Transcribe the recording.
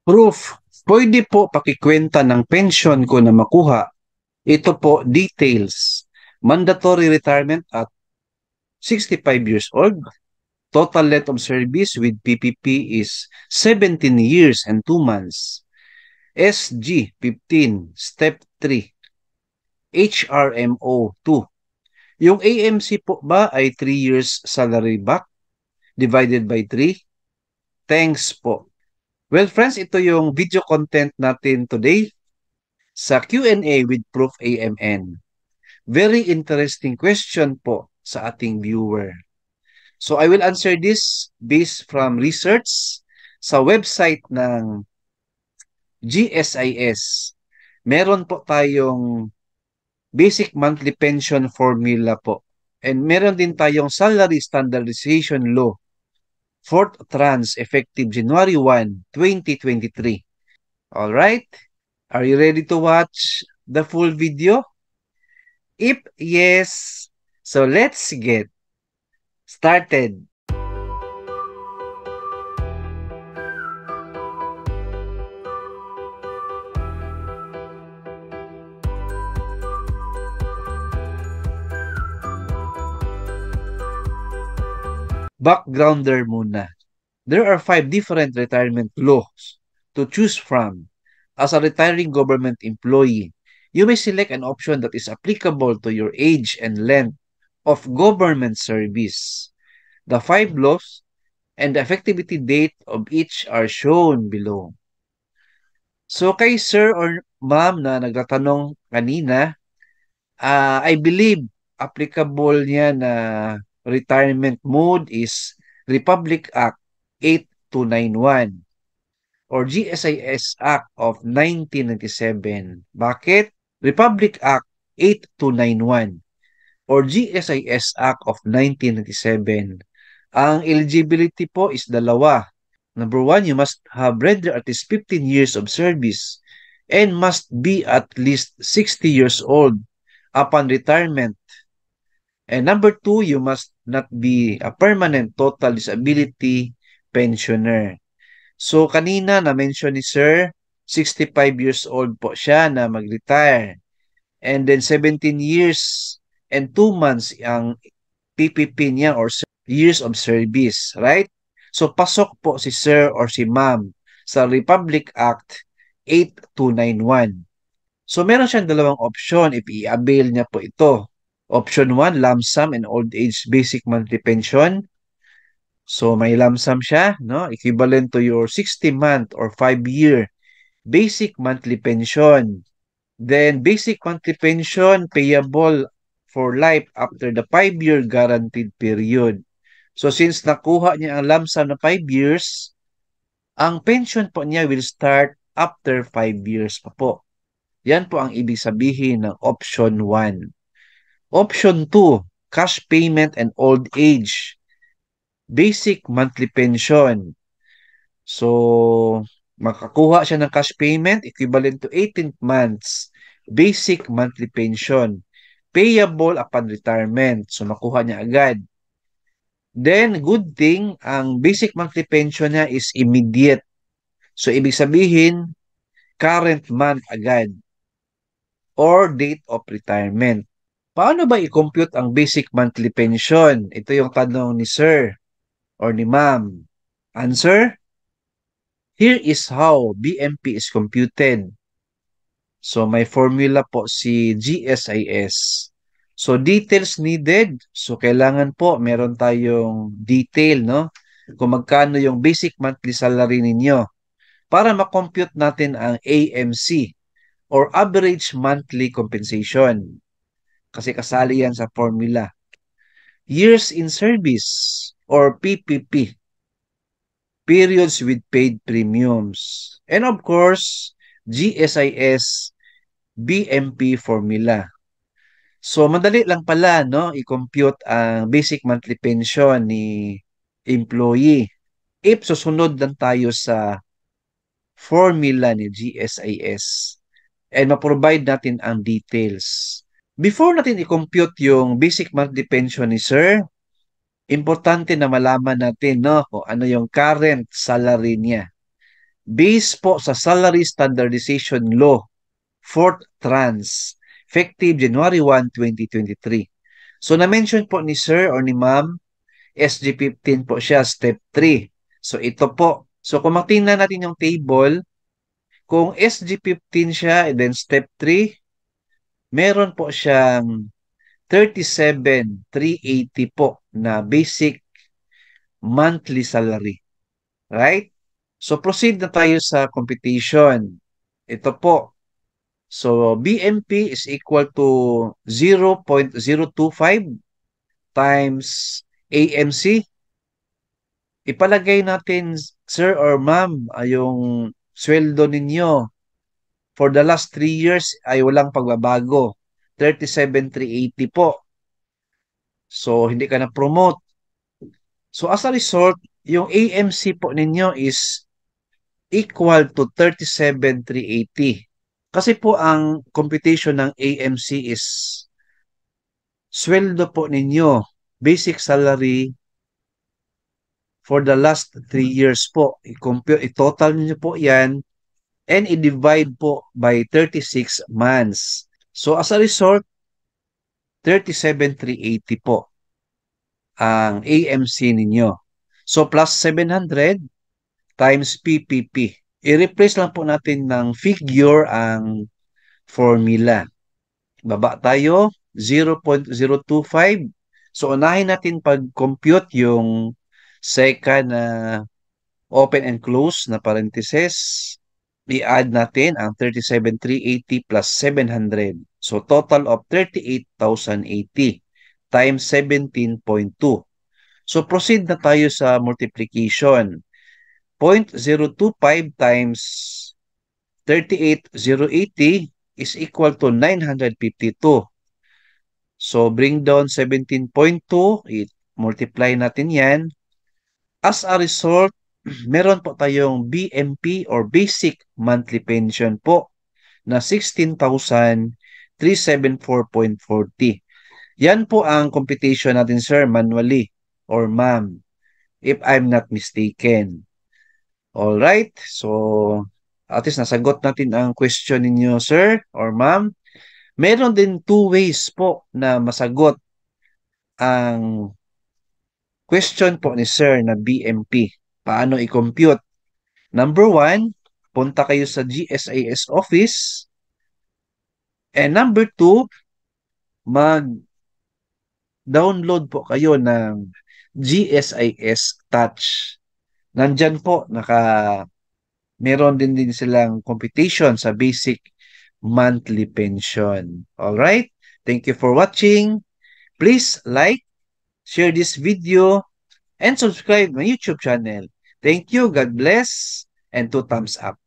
Proof. Pwede po pakikwenta ng pension ko na makuha. Ito po, details. Mandatory retirement at 65 years old. Total length of service with PPP is 17 years and 2 months. SG 15, Step 3, HRMO 2. Yung AMC po ba ay 3 years salary back divided by 3? Thanks po. Well friends, ito yung video content natin today sa Q&A with Proof AMN. Very interesting question po sa ating viewer. So I will answer this based from research sa website ng GSIS. Meron po tayong basic monthly pension formula po. And meron din tayong salary standardization law, fourth trans effective January 1, 2023. All right? Are you ready to watch the full video? If yes, so let's get started. Backgrounder muna. There are 5 different retirement laws to choose from. As a retiring government employee, you may select an option that is applicable to your age and length of government service. The 5 laws and the effectivity date of each are shown below. So kay sir or ma'am na nagtatanong kanina, I believe applicable niya na retirement mode is Republic Act 8291 or GSIS Act of 1997. Bakit? Republic Act 8291 or GSIS Act of 1997. Ang eligibility po is dalawa. Number 1, you must have rendered at least 15 years of service and must be at least 60 years old upon retirement. And number 2, you must not be a permanent total disability pensioner. So kanina na-mention ni Sir, 65 years old po siya na mag-retire. And then 17 years and 2 months ang PPP niya or years of service, right? So pasok po si Sir or si Ma'am sa Republic Act 8291. So meron siyang dalawang option if i-avail niya po ito. Option 1, lump sum and old age basic monthly pension. So may lump sum siya, no? Equivalent to your 60-month or 5-year basic monthly pension. Then basic monthly pension payable for life after the 5-year guaranteed period. So since nakuha niya ang lump sum na 5 years, ang pension po niya will start after 5 years pa po. Yan po ang ibig sabihin ng option 1. Option 2, cash payment and old age. Basic monthly pension. So, makakuha siya ng cash payment equivalent to 18 months basic monthly pension. Payable upon retirement. So, makuha niya agad. Then, good thing, ang basic monthly pension niya is immediate. So, ibig sabihin, current month agad or date of retirement. Paano ba i-compute ang basic monthly pension? Ito yung tanong ni Sir or ni Ma'am. Answer? Here is how BMP is computed. So, may formula po si GSIS. So, details needed. So, kailangan po meron tayong detail, no? Kung magkano yung basic monthly salary ninyo para makompute natin ang AMC or average monthly compensation. Kasi kasali yan sa formula. Years in service or PPP. Periods with paid premiums. And of course, GSIS BMP formula. So, madali lang pala, no? I-compute ang basic monthly pension ni employee. If susunod lang tayo sa formula ni GSIS and ma-provide natin ang details. Before natin i-compute yung basic monthly pension ni Sir, importante na malaman natin, no, kung ano yung current salary niya. Based po sa Salary Standardization Law, 4th Trans, effective January 1, 2023. So, na-mention po ni Sir or ni Ma'am, SG15 po siya, step 3. So, ito po. So, kung matingnan natin yung table, kung SG15 siya, and then step 3, meron po siyang 37,380 po na basic monthly salary. Right? So, proceed na tayo sa computation. Ito po. So, BMP is equal to 0.025 times AMC. Ipalagay natin, sir or ma'am, yung sweldo ninyo for the last 3 years ay walang pagbabago. 37,380 po. So, hindi ka na-promote. So, as a result, yung AMC po ninyo is equal to 37,380. Kasi po ang computation ng AMC is sweldo po ninyo, basic salary for the last 3 years po. I-compute, i-total niyo po yan and i-divide po by 36 months. So as a result, 37,380 po ang AMC ninyo. So plus 700 times PPP. I-replace lang po natin ng figure ang formula. Baba tayo, 0.025. So, unahin natin pag-compute yung second na open and close na parenthesis. I-add natin ang 37,380 plus 700. So, total of 38,080 times 17.2. So, proceed na tayo sa multiplication. 0.025 times 38,080 is equal to 952. So, bring down 17.2, multiply natin yan. As a result, meron po tayong BMP or Basic Monthly Pension po na 16,374.40. Yan po ang computation natin, sir, manually or ma'am, if I'm not mistaken. Alright, so at least nasagot natin ang question ninyo, sir or ma'am. Meron din two ways po na masagot ang question po ni sir na BMP. Paano i-compute? Number one, punta kayo sa GSIS office. And number two, mag-download po kayo ng GSIS Touch. Nandyan po, meron din silang computation sa basic monthly pension. Alright? Thank you for watching. Please like, share this video, and subscribe my YouTube channel. Thank you, God bless, and 2 thumbs up.